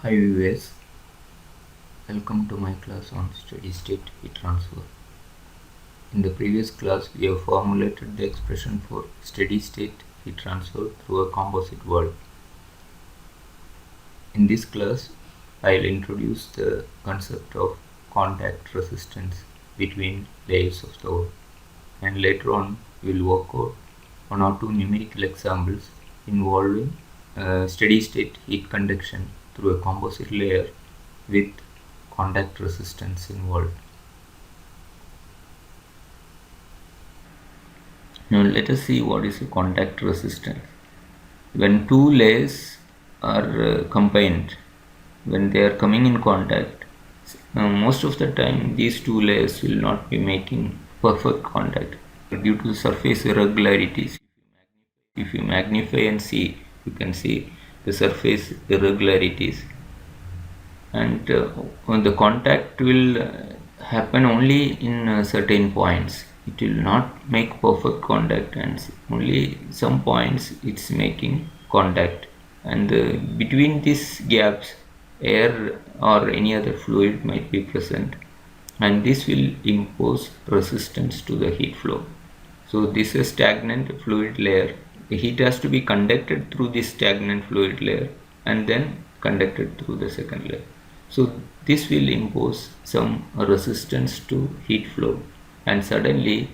Hi viewers, welcome to my class on steady state heat transfer. In the previous class, we have formulated the expression for steady state heat transfer through a composite wall. In this class, I will introduce the concept of contact resistance between layers of the wall, and later on we will work out one or two numerical examples involving steady state heat conduction through a composite layer with contact resistance involved. Now let us see what is a contact resistance. When two layers are combined, when they are coming in contact, most of the time these two layers will not be making perfect contact due to surface irregularities. If you magnify and see, you can see the surface irregularities, and the contact will happen only in certain points. It will not make perfect contact, and only some points it's making contact, and between these gaps air or any other fluid might be present, and this will impose resistance to the heat flow. So this is stagnant fluid layer. The heat has to be conducted through this stagnant fluid layer and then conducted through the second layer. So this will impose some resistance to heat flow, and suddenly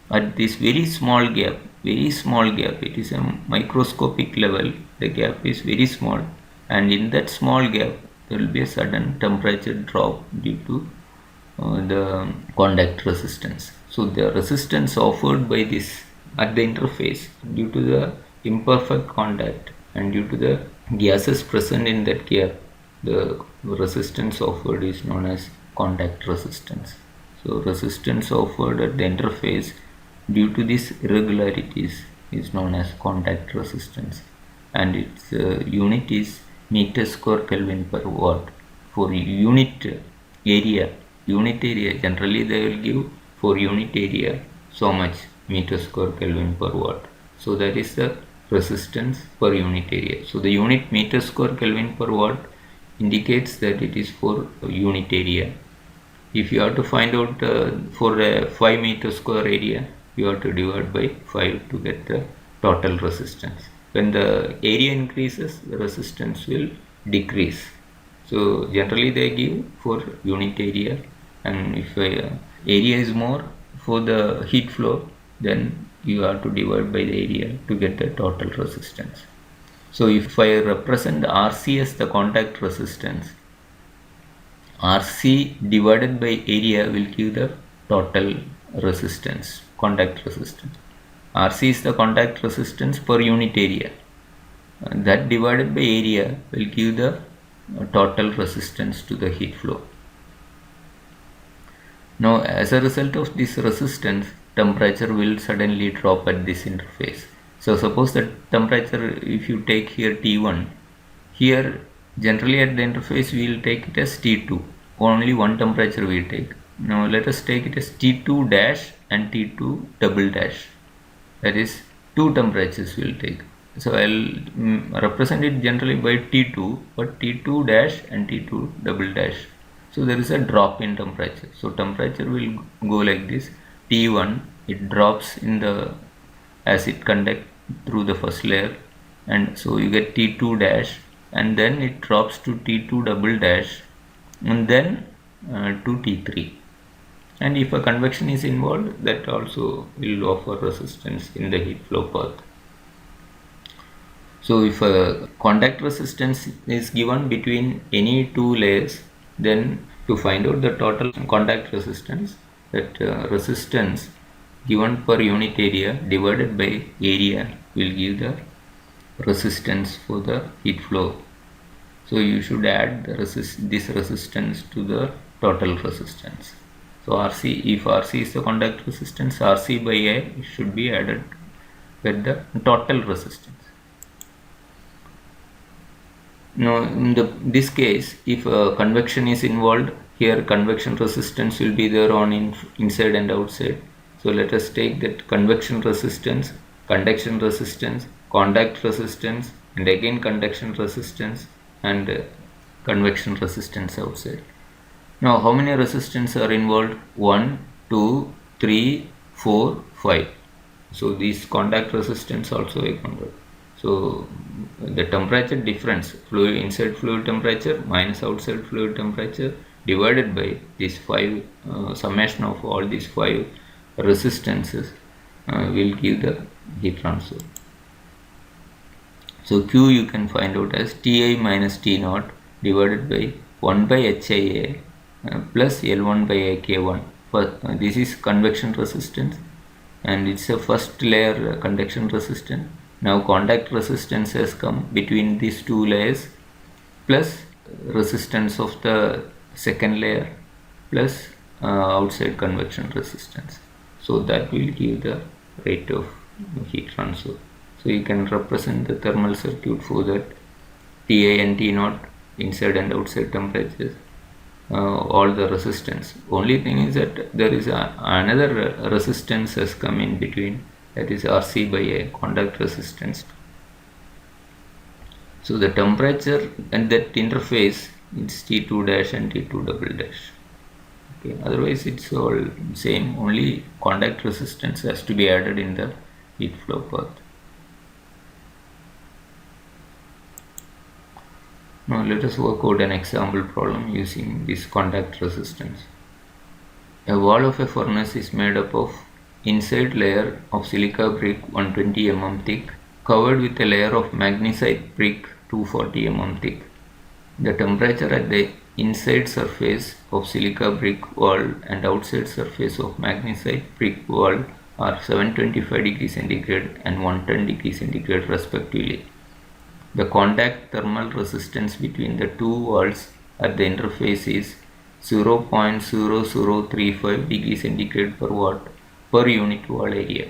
at this very small gap, it is a microscopic level, the gap is very small, and in that small gap there will be a sudden temperature drop due to the contact resistance. So the resistance offered by this at the interface due to the imperfect contact and due to the gases present in that gap, the resistance offered is known as contact resistance. So resistance offered at the interface due to these irregularities is known as contact resistance, and its unit is meter square Kelvin per watt. For unit area, generally they will give for unit area so much meter square Kelvin per watt. So that is the resistance per unit area. So the unit meter square Kelvin per watt indicates that it is for unit area. If you have to find out for a 5 meter square area, you have to divide by 5 to get the total resistance. When the area increases, the resistance will decrease. So generally they give for unit area, and if area is more for the heat flow, then you have to divide by the area to get the total resistance. So if I represent RC as the contact resistance, RC divided by area will give the total resistance, contact resistance. RC is the contact resistance per unit area. That divided by area will give the total resistance to the heat flow. Now as a result of this resistance, temperature will suddenly drop at this interface. So suppose the temperature, if you take here T1, here generally at the interface we will take it as T2, only one temperature we will take. Now let us take it as T2 dash and T2 double dash, that is two temperatures we will take. So I will represent it generally by T2, but T2 dash and T2 double dash. So there is a drop in temperature. So temperature will go like this. T1, it drops in the as it conduct through the first layer, and so you get T2 dash, and then it drops to T2 double dash, and then to T3. And if a convection is involved, that also will offer resistance in the heat flow path. So if a contact resistance is given between any two layers, then to find out the total contact resistance, that resistance given per unit area divided by area will give the resistance for the heat flow. So you should add this resistance to the total resistance. So RC, if RC is the contact resistance, RC by A should be added with the total resistance. Now in this case, if convection is involved, here convection resistance will be there on inside and outside. So let us take that convection resistance, conduction resistance, contact resistance, and again conduction resistance, and convection resistance outside. Now how many resistance are involved? 1, 2, 3, 4, 5. So these contact resistance also I convert. So the temperature difference, fluid inside fluid temperature minus outside fluid temperature divided by these 5 summation of all these 5 resistances will give the heat transfer. So Q you can find out as Ti minus T naught divided by 1 by HIA plus L1 by AK1. This is convection resistance and it's a first layer conduction resistance. Now contact resistance has come between these two layers plus resistance of the second layer plus outside convection resistance. So that will give the rate of heat transfer. So you can represent the thermal circuit for that Ti and T naught inside and outside temperatures, all the resistance. Only thing is that there is another resistance has come in between, that is Rc by A, contact resistance. So the temperature and that interface, it's T2 dash and T2 double dash. Okay, otherwise it's all same, only contact resistance has to be added in the heat flow path. Now let us work out an example problem using this contact resistance. A wall of a furnace is made up of inside layer of silica brick 120 mm thick covered with a layer of magnesite brick 240 mm thick. The temperature at the inside surface of silica brick wall and outside surface of magnesite brick wall are 725 degrees centigrade and 110 degrees centigrade respectively. The contact thermal resistance between the two walls at the interface is 0.0035 degrees centigrade per watt per unit wall area.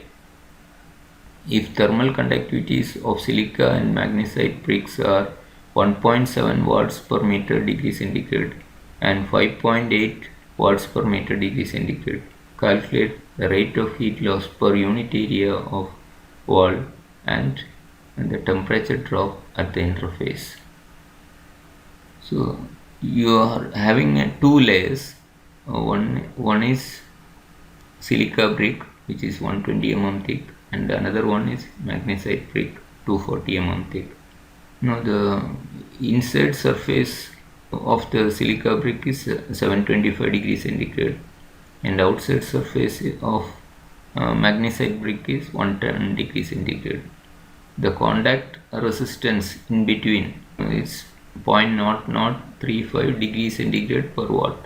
If thermal conductivities of silica and magnesite bricks are 1.7 watts per meter degree centigrade and 5.8 watts per meter degree centigrade, calculate the rate of heat loss per unit area of wall and the temperature drop at the interface. So you are having two layers. One is silica brick which is 120 mm thick and another one is magnesite brick 240 mm thick. Now the inside surface of the silica brick is 725 degrees centigrade and outside surface of magnesite brick is 110 degrees centigrade. The contact resistance in between is 0.0035 degrees centigrade per watt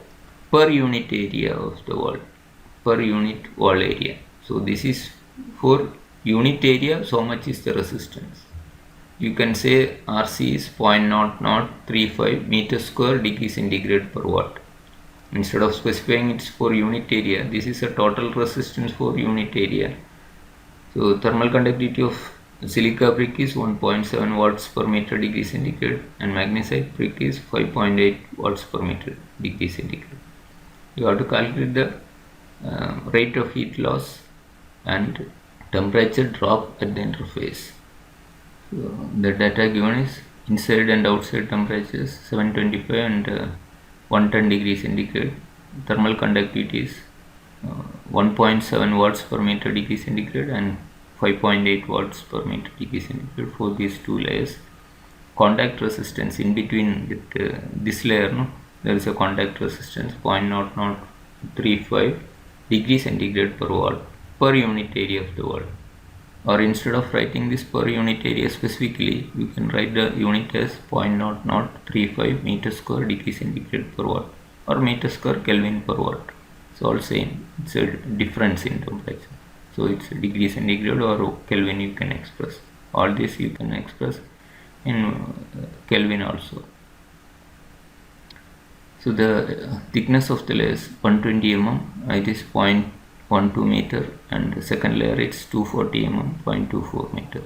per unit area of the wall, per unit wall area. So this is for unit area, so much is the resistance. You can say Rc is 0.0035 meter square degree centigrade per watt. Instead of specifying it's for unit area, this is a total resistance for unit area. So thermal conductivity of silica brick is 1.7 watts per meter degree centigrade and magnesite brick is 5.8 watts per meter degree centigrade. You have to calculate the rate of heat loss and temperature drop at the interface. So the data given is inside and outside temperatures 725 and 110 degrees centigrade. Thermal conductivity is 1.7 watts per meter degree centigrade and 5.8 watts per meter degree centigrade for these two layers. Contact resistance in between with this layer, there is a contact resistance 0.0035 degree centigrade per wall per unit area of the wall. Or instead of writing this per unit area specifically, you can write the unit as 0.0035 meter square degree centigrade per watt or meter square Kelvin per watt. It's all same. It's a difference in temperature. So it's degree centigrade or Kelvin you can express. All this you can express in Kelvin also. So the thickness of the layer is 120 mm, it is 0.12 meter, and the second layer it's 240 mm, 0.24 meter.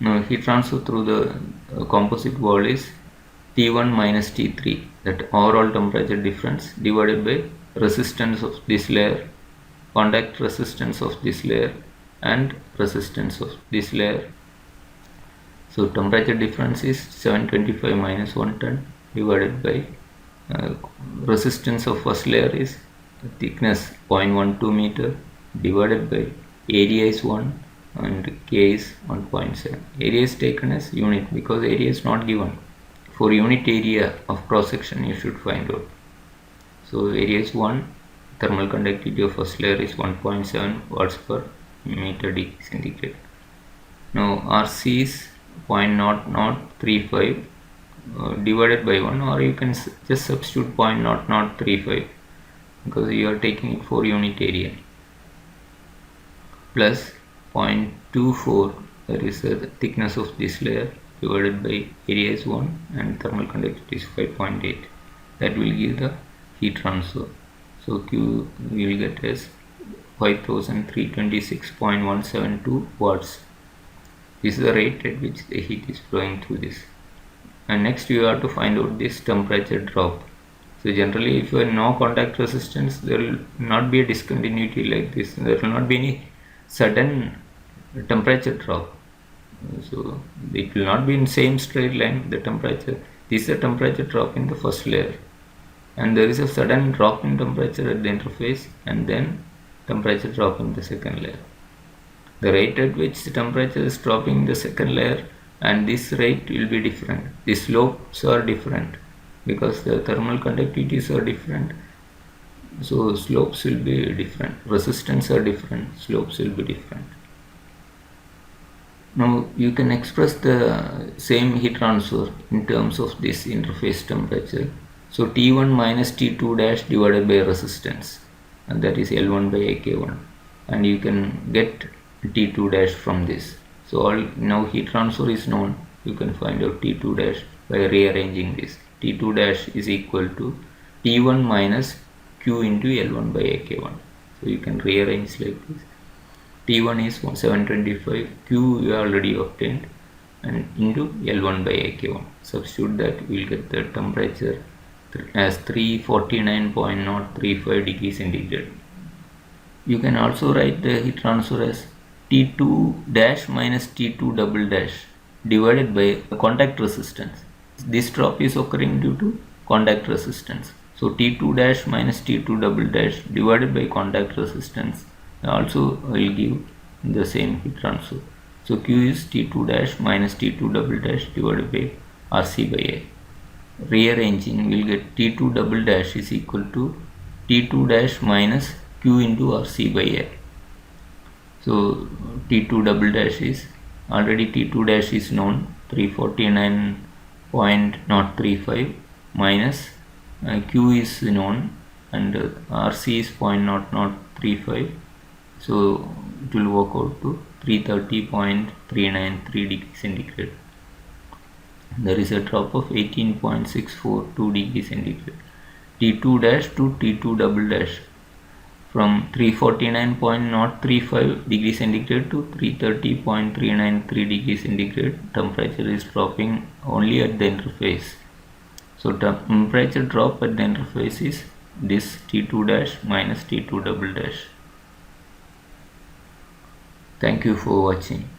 Now heat transfer through the composite wall is T1 minus T3, that overall temperature difference divided by resistance of this layer, contact resistance of this layer and resistance of this layer. So temperature difference is 725 minus 110 divided by resistance of first layer is thickness 0.12 meter divided by area is 1 and K is 1.7. Area is taken as unit because area is not given. For unit area of cross section you should find out. So area is 1, thermal conductivity of first layer is 1.7 watts per meter degree centigrade. Now RC is 0.0035 divided by 1, or you can just substitute 0.0035 because you are taking it for unit area, plus 0.24, that is the thickness of this layer, divided by area is 1 and thermal conductivity is 5.8. that will give the heat transfer. So Q will get as 5326.172 watts. This is the rate at which the heat is flowing through this. And next you have to find out this temperature drop. So generally if you have no contact resistance, there will not be a discontinuity like this. There will not be any sudden temperature drop. So it will not be in same straight line, the temperature. This is a temperature drop in the first layer, and there is a sudden drop in temperature at the interface, and then temperature drop in the second layer. The rate at which the temperature is dropping in the second layer and this rate will be different. The slopes are different because the thermal conductivities are different, so slopes will be different. Resistance are different, slopes will be different. Now you can express the same heat transfer in terms of this interface temperature. So T1 minus T2 dash divided by resistance, and that is L1 by AK1, and you can get T2 dash from this. So all now heat transfer is known. You can find out T2 dash by rearranging this. T2 dash is equal to T1 minus Q into L1 by AK1. So you can rearrange like this. T1 is 725, Q you already obtained, and into L1 by AK1. Substitute that, you will get the temperature as 349.035 degrees centigrade. You can also write the heat transfer as T2 dash minus T2 double dash divided by contact resistance. This drop is occurring due to contact resistance. So T2 dash minus T2 double dash divided by contact resistance also will give the same heat transfer. So Q is T2 dash minus T2 double dash divided by RC by A. Rearranging, we will get T2 double dash is equal to T2 dash minus Q into RC by A. So T2 double dash is already T2 dash is known, 349.035 minus Q is known, and RC is 0.0035. So it will work out to 330.393 degrees centigrade. There is a drop of 18.642 degrees centigrade. T2 dash to T2 double dash, from 349.035 degrees centigrade to 330.393 degrees centigrade. Temperature is dropping only at the interface. So temperature drop at the interface is this T2 dash minus T2 double dash. Thank you for watching.